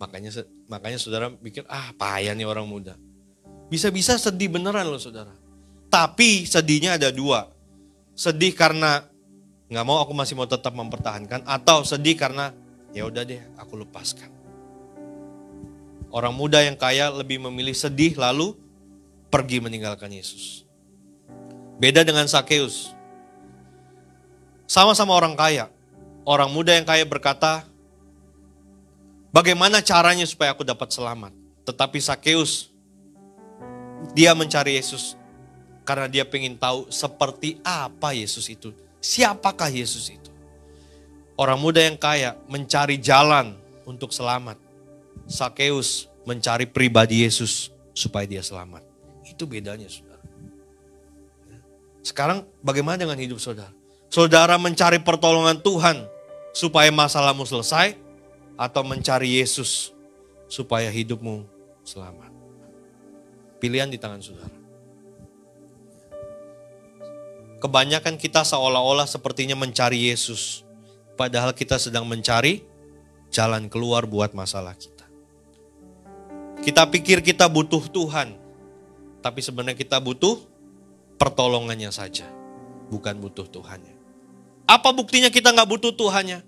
Makanya saudara mikir, payah nih orang muda. Bisa-bisa sedih beneran loh saudara. Tapi sedihnya ada dua. Sedih karena gak mau, aku masih mau tetap mempertahankan. Atau sedih karena ya udah deh aku lepaskan. Orang muda yang kaya lebih memilih sedih lalu pergi meninggalkan Yesus. Beda dengan Sakeus. Sama-sama orang kaya. Orang muda yang kaya berkata, bagaimana caranya supaya aku dapat selamat? Tetapi Sakeus Dia mencari Yesus karena dia pengen tahu seperti apa Yesus itu. Siapakah Yesus itu? Orang muda yang kaya mencari jalan untuk selamat. Sakeus mencari pribadi Yesus supaya dia selamat. Itu bedanya, saudara. Sekarang bagaimana dengan hidup saudara? Saudara mencari pertolongan Tuhan supaya masalahmu selesai, atau mencari Yesus supaya hidupmu selamat? Pilihan di tangan saudara. Kebanyakan kita seolah-olah sepertinya mencari Yesus, padahal kita sedang mencari jalan keluar buat masalah kita. Kita pikir kita butuh Tuhan, tapi sebenarnya kita butuh pertolongannya saja, bukan butuh Tuhannya. Apa buktinya kita gak butuh Tuhannya?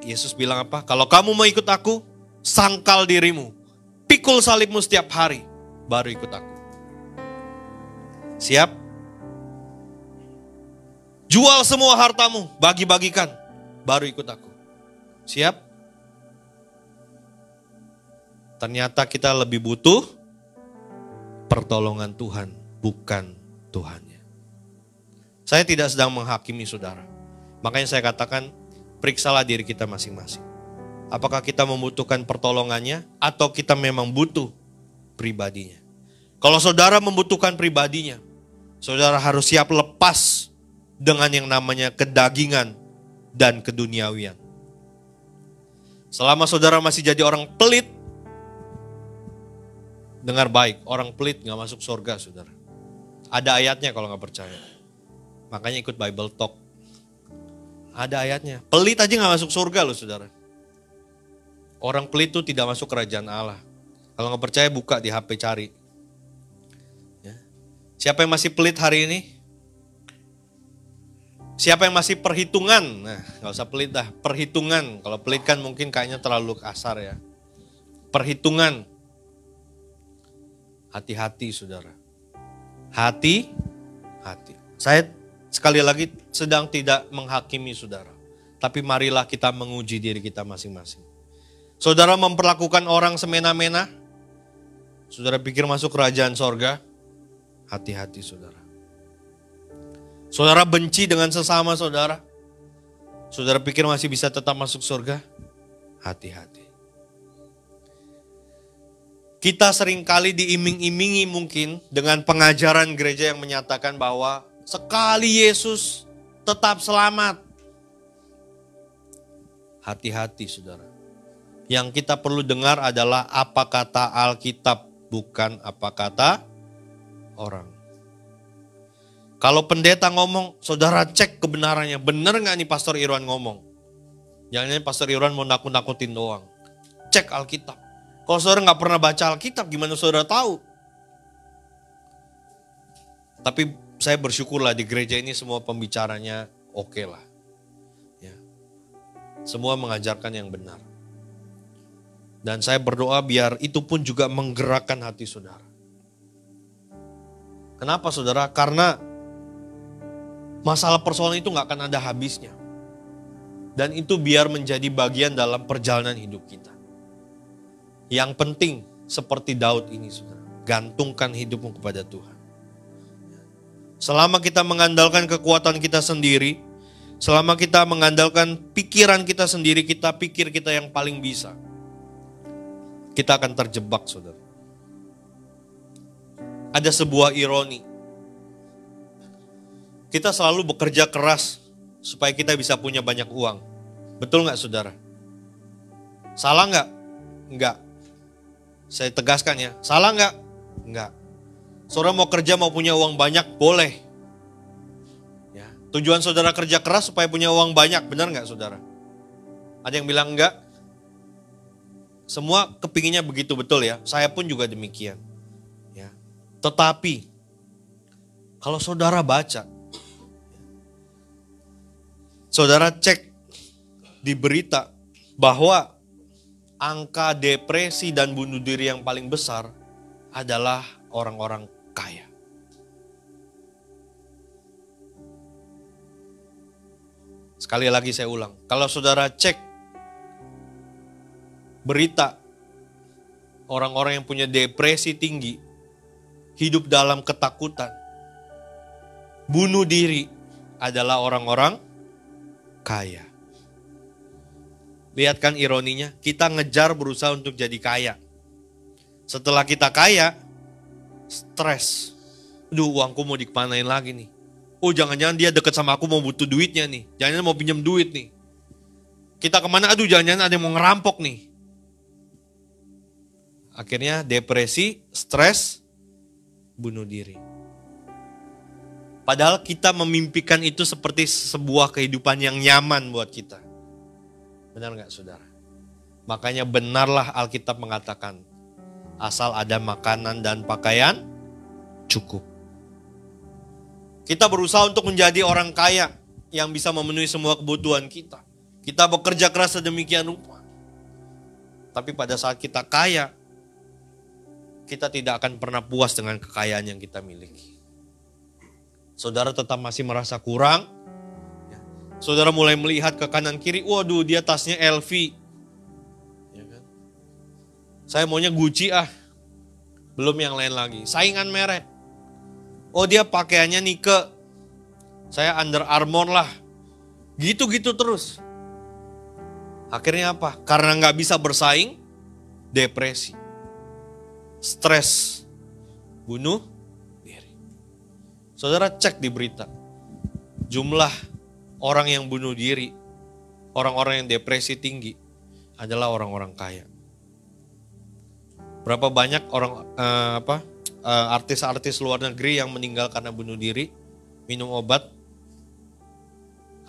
Yesus bilang apa? Kalau kamu mau ikut aku, sangkal dirimu, pikul salibmu setiap hari, baru ikut aku. Siap? Jual semua hartamu, bagi-bagikan, baru ikut aku. Siap? Ternyata kita lebih butuh pertolongan Tuhan, bukan Tuhannya. Saya tidak sedang menghakimi saudara. Makanya saya katakan, periksalah diri kita masing-masing. Apakah kita membutuhkan pertolongannya, atau kita memang butuh pribadinya. Kalau saudara membutuhkan pribadinya, saudara harus siap lepas dengan yang namanya kedagingan dan keduniawian. Selama saudara masih jadi orang pelit, dengar baik, orang pelit gak masuk surga, saudara. Ada ayatnya kalau gak percaya. Makanya ikut Bible Talk. Ada ayatnya. Pelit aja gak masuk surga loh, saudara. Orang pelit itu tidak masuk kerajaan Allah. Kalau gak percaya buka di HP cari. Ya. Siapa yang masih pelit hari ini? Siapa yang masih perhitungan? Nah, gak usah pelit dah. Perhitungan. Kalau pelit kan mungkin kayaknya terlalu kasar ya. Perhitungan. Hati-hati, saudara. Hati-hati. Saya sekali lagi sedang tidak menghakimi saudara. Tapi marilah kita menguji diri kita masing-masing. Saudara memperlakukan orang semena-mena. Saudara pikir masuk kerajaan sorga. Hati-hati, saudara. Saudara benci dengan sesama saudara. Saudara pikir masih bisa tetap masuk surga? Hati-hati. Kita seringkali diiming-imingi mungkin dengan pengajaran gereja yang menyatakan bahwa sekali Yesus tetap selamat. Hati-hati, saudara. Yang kita perlu dengar adalah apa kata Alkitab, bukan apa kata orang. Kalau pendeta ngomong, saudara cek kebenarannya. Benar gak nih Pastor Irwan ngomong? Jangan-jangan Pastor Irwan mau nakut-nakutin doang. Cek Alkitab. Kalau saudara gak pernah baca Alkitab, gimana saudara tahu? Tapi saya bersyukurlah di gereja ini semua pembicaranya oke lah. Ya. Semua mengajarkan yang benar. Dan saya berdoa biar itu pun juga menggerakkan hati saudara. Kenapa saudara? Karena masalah persoalan itu gak akan ada habisnya. Dan itu biar menjadi bagian dalam perjalanan hidup kita. Yang penting seperti Daud ini, saudara. Gantungkan hidupmu kepada Tuhan. Selama kita mengandalkan kekuatan kita sendiri, selama kita mengandalkan pikiran kita sendiri, kita pikir kita yang paling bisa, kita akan terjebak, saudara. Ada sebuah ironi. Kita selalu bekerja keras supaya kita bisa punya banyak uang. Betul gak, saudara? Salah gak? Enggak. Saya tegaskan ya, salah gak? Enggak. Saudara mau kerja mau punya uang banyak, boleh. Ya. Tujuan saudara kerja keras supaya punya uang banyak, benar gak saudara? Ada yang bilang enggak? Semua kepinginnya begitu, betul ya. Saya pun juga demikian. Ya. Tetapi, kalau saudara baca, saudara cek di berita bahwa angka depresi dan bunuh diri yang paling besar adalah orang-orang kaya. Sekali lagi saya ulang, kalau saudara cek berita orang-orang yang punya depresi tinggi hidup dalam ketakutan. Bunuh diri adalah orang-orang kaya. Lihat kan ironinya, kita ngejar berusaha untuk jadi kaya. Setelah kita kaya, stres. Aduh, uangku mau dikemanain lagi nih. Oh, jangan-jangan dia deket sama aku mau butuh duitnya nih. Jangan-jangan mau pinjam duit nih. Kita kemana, aduh jangan-jangan ada yang mau ngerampok nih. Akhirnya depresi, stres, bunuh diri. Padahal kita memimpikan itu seperti sebuah kehidupan yang nyaman buat kita. Benar gak saudara? Makanya benarlah Alkitab mengatakan, asal ada makanan dan pakaian, cukup. Kita berusaha untuk menjadi orang kaya yang bisa memenuhi semua kebutuhan kita. Kita bekerja keras sedemikian rupa. Tapi pada saat kita kaya, kita tidak akan pernah puas dengan kekayaan yang kita miliki. Saudara tetap masih merasa kurang. Saudara mulai melihat ke kanan kiri, waduh dia tasnya LV. Ya kan? Saya maunya Gucci Belum yang lain lagi. Saingan merek. Oh dia pakaiannya Nike. Saya Under Armour lah. Gitu-gitu terus. Akhirnya apa? Karena gak bisa bersaing, depresi. Stres. Bunuh diri. Saudara cek di berita. Jumlah orang yang bunuh diri, orang-orang yang depresi tinggi adalah orang-orang kaya. Berapa banyak orang artis-artis luar negeri yang meninggal karena bunuh diri, minum obat.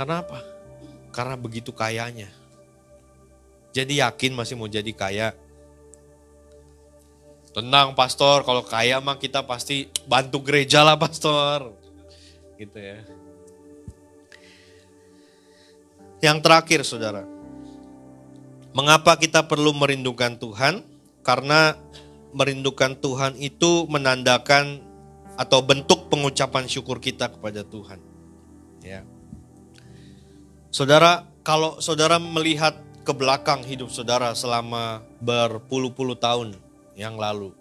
Karena apa? Karena begitu kayanya. Jadi yakin masih mau jadi kaya. Tenang pastor, kalau kaya mah kita pasti bantu gereja lah pastor. Gitu ya. Yang terakhir saudara, mengapa kita perlu merindukan Tuhan? Karena merindukan Tuhan itu menandakan atau bentuk pengucapan syukur kita kepada Tuhan. Ya. Saudara, kalau saudara melihat ke belakang hidup saudara selama berpuluh-puluh tahun yang lalu.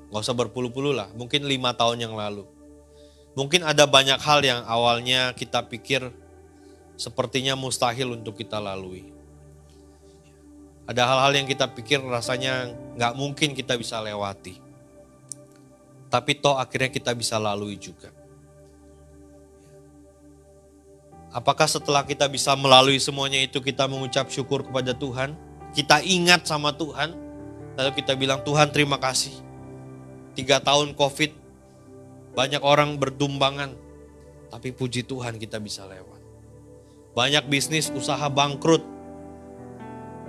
Gak usah berpuluh-puluh lah, mungkin 5 tahun yang lalu. Mungkin ada banyak hal yang awalnya kita pikir sepertinya mustahil untuk kita lalui. Ada hal-hal yang kita pikir rasanya gak mungkin kita bisa lewati. Tapi toh akhirnya kita bisa lalui juga. Apakah setelah kita bisa melalui semuanya itu kita mengucap syukur kepada Tuhan? Kita ingat sama Tuhan, lalu kita bilang Tuhan terima kasih. 3 tahun COVID, banyak orang berdumbangan, tapi puji Tuhan kita bisa lewat. Banyak bisnis usaha bangkrut,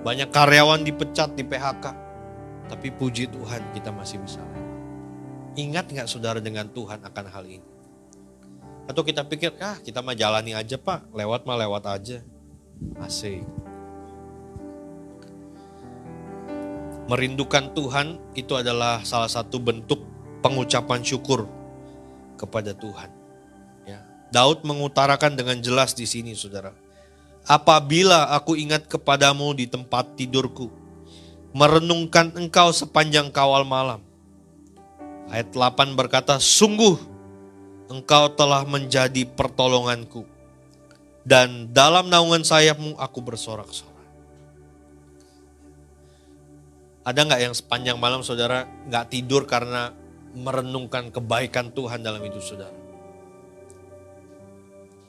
banyak karyawan dipecat di PHK, tapi puji Tuhan kita masih bisa lewat. Ingat gak saudara dengan Tuhan akan hal ini? Atau kita pikir, kita mah jalani aja pak, lewat mah lewat aja. Asik. Merindukan Tuhan itu adalah salah satu bentuk pengucapan syukur kepada Tuhan. Ya. Daud mengutarakan dengan jelas di sini saudara. Apabila aku ingat kepadamu di tempat tidurku, merenungkan engkau sepanjang kawal malam. Ayat 8 berkata, sungguh engkau telah menjadi pertolonganku, dan dalam naungan sayapmu aku bersorak-sorak. Ada gak yang sepanjang malam saudara gak tidur karena merenungkan kebaikan Tuhan dalam hidup saudara?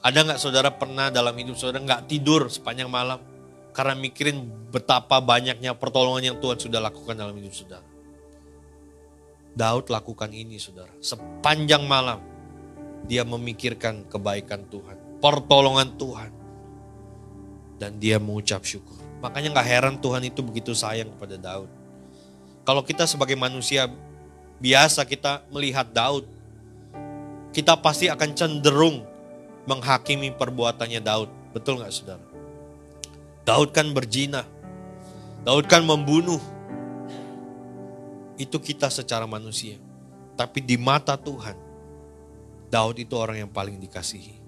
Ada gak saudara pernah dalam hidup saudara gak tidur sepanjang malam karena mikirin betapa banyaknya pertolongan yang Tuhan sudah lakukan dalam hidup saudara? Daud lakukan ini saudara, sepanjang malam. Dia memikirkan kebaikan Tuhan, pertolongan Tuhan. Dan dia mengucap syukur. Makanya gak heran Tuhan itu begitu sayang kepada Daud. Kalau kita sebagai manusia biasa kita melihat Daud, kita pasti akan cenderung menghakimi perbuatannya Daud. Betul gak saudara? Daud kan berzina. Daud kan membunuh. Itu kita secara manusia. Tapi di mata Tuhan, Daud itu orang yang paling dikasihi.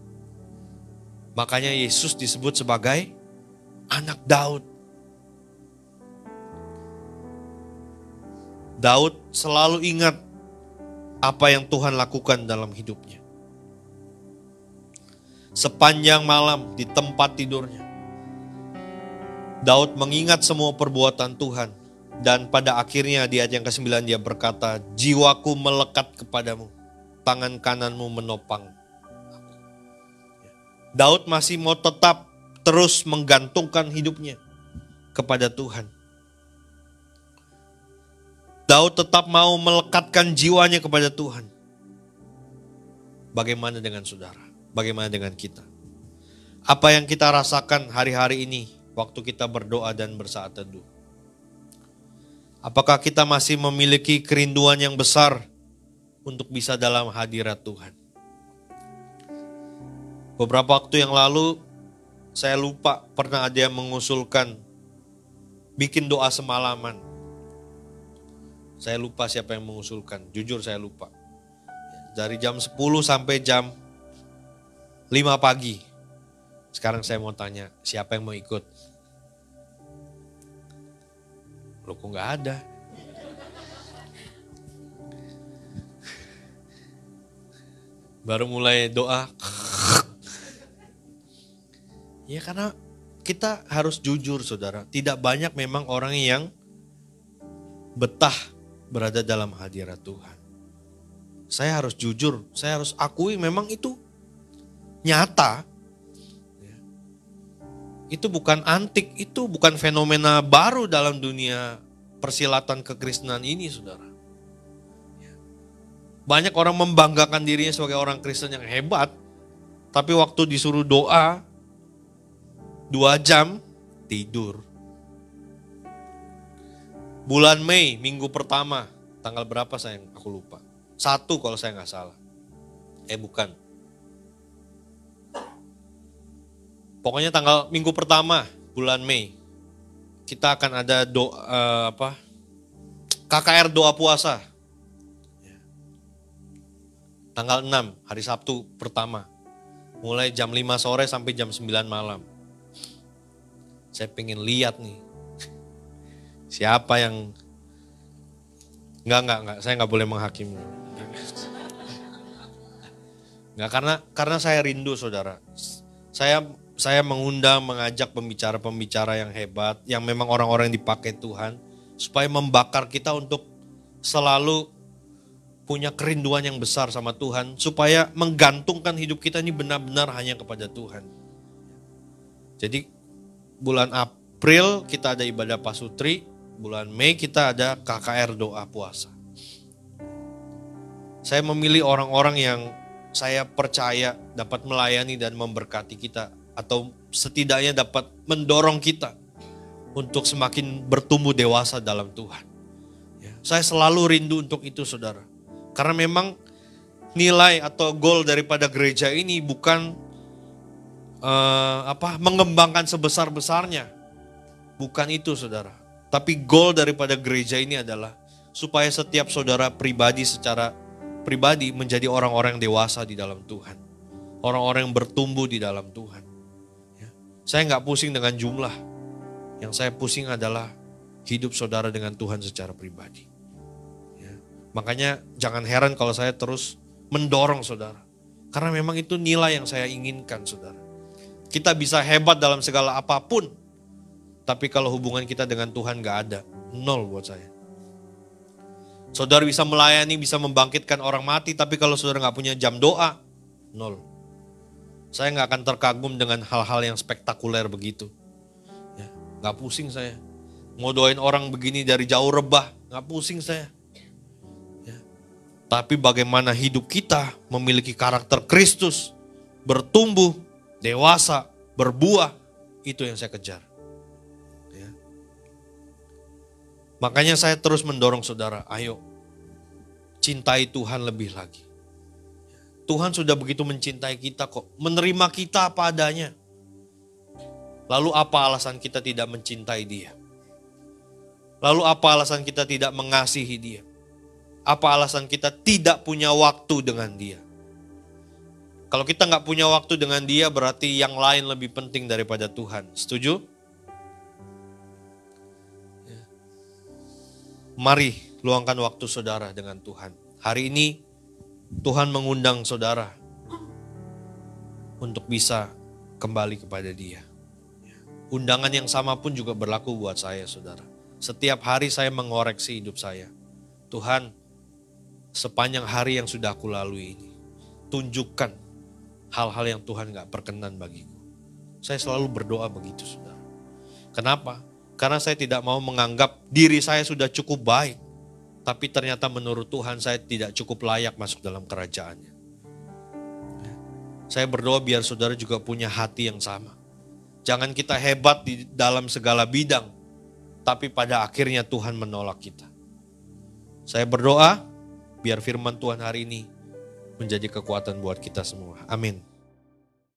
Makanya Yesus disebut sebagai anak Daud. Daud selalu ingat apa yang Tuhan lakukan dalam hidupnya. Sepanjang malam di tempat tidurnya, Daud mengingat semua perbuatan Tuhan. Dan pada akhirnya di ayat yang ke-9 dia berkata, jiwaku melekat kepadamu, tangan kananmu menopang. Daud masih mau tetap terus menggantungkan hidupnya kepada Tuhan. Daud tetap mau melekatkan jiwanya kepada Tuhan. Bagaimana dengan saudara? Bagaimana dengan kita? Apa yang kita rasakan hari-hari ini waktu kita berdoa dan bersaat teduh? Apakah kita masih memiliki kerinduan yang besar untuk bisa dalam hadirat Tuhan? Beberapa waktu yang lalu saya lupa pernah ada yang mengusulkan bikin doa semalaman. Saya lupa siapa yang mengusulkan, jujur saya lupa. Dari jam 10 sampai jam 5 pagi. Sekarang saya mau tanya, siapa yang mau ikut? Loh kok gak ada? Baru mulai doa. Ya karena kita harus jujur saudara. Tidak banyak memang orang yang betah berada dalam hadirat Tuhan. Saya harus jujur, saya harus akui memang itu nyata. Itu bukan antik, itu bukan fenomena baru dalam dunia persilatan kekristenan ini saudara. Banyak orang membanggakan dirinya sebagai orang Kristen yang hebat, tapi waktu disuruh doa 2 jam tidur. Bulan Mei, minggu pertama, tanggal berapa aku lupa. 1 kalau saya nggak salah. Bukan. Pokoknya tanggal minggu pertama, bulan Mei, kita akan ada KKR doa puasa. Tanggal 6, hari Sabtu pertama. Mulai jam 5 sore sampai jam 9 malam. Saya pengen lihat nih. Siapa yang Enggak, saya enggak boleh menghakimi. Enggak, karena saya rindu saudara. Saya mengajak pembicara-pembicara yang hebat, yang memang orang-orang yang dipakai Tuhan, supaya membakar kita untuk selalu punya kerinduan yang besar sama Tuhan, supaya menggantungkan hidup kita ini benar-benar hanya kepada Tuhan. Jadi bulan April kita ada ibadah pasutri, bulan Mei kita ada KKR doa puasa. Saya memilih orang-orang yang saya percaya dapat melayani dan memberkati kita, atau setidaknya dapat mendorong kita untuk semakin bertumbuh dewasa dalam Tuhan. Saya selalu rindu untuk itu saudara. Karena memang nilai atau goal daripada gereja ini bukan mengembangkan sebesar-besarnya. Bukan itu saudara. Tapi goal daripada gereja ini adalah supaya setiap saudara pribadi secara pribadi menjadi orang-orang yang dewasa di dalam Tuhan. Orang-orang yang bertumbuh di dalam Tuhan. Saya nggak pusing dengan jumlah. Yang saya pusing adalah hidup saudara dengan Tuhan secara pribadi. Makanya jangan heran kalau saya terus mendorong saudara. Karena memang itu nilai yang saya inginkan saudara. Kita bisa hebat dalam segala apapun. Tapi kalau hubungan kita dengan Tuhan gak ada. 0 buat saya. Saudara bisa melayani, bisa membangkitkan orang mati. Tapi kalau saudara gak punya jam doa, 0. Saya gak akan terkagum dengan hal-hal yang spektakuler begitu. Gak pusing saya. Mau doain orang begini dari jauh rebah, gak pusing saya. Tapi bagaimana hidup kita memiliki karakter Kristus, bertumbuh, dewasa, berbuah, itu yang saya kejar. Makanya saya terus mendorong saudara, ayo cintai Tuhan lebih lagi. Tuhan sudah begitu mencintai kita kok, menerima kita apa adanya. Lalu apa alasan kita tidak mencintai Dia? Lalu apa alasan kita tidak mengasihi Dia? Apa alasan kita tidak punya waktu dengan Dia? Kalau kita nggak punya waktu dengan Dia, berarti yang lain lebih penting daripada Tuhan. Setuju? Mari luangkan waktu saudara dengan Tuhan. Hari ini Tuhan mengundang saudara untuk bisa kembali kepada Dia. Undangan yang sama pun juga berlaku buat saya, saudara. Setiap hari saya mengoreksi hidup saya. Tuhan, sepanjang hari yang sudah aku lalui ini, tunjukkan hal-hal yang Tuhan gak perkenan bagiku. Saya selalu berdoa begitu, saudara. Kenapa? Karena saya tidak mau menganggap diri saya sudah cukup baik. Tapi ternyata menurut Tuhan saya tidak cukup layak masuk dalam kerajaannya. Saya berdoa biar saudara juga punya hati yang sama. Jangan kita hebat di dalam segala bidang, tapi pada akhirnya Tuhan menolak kita. Saya berdoa biar firman Tuhan hari ini menjadi kekuatan buat kita semua. Amin.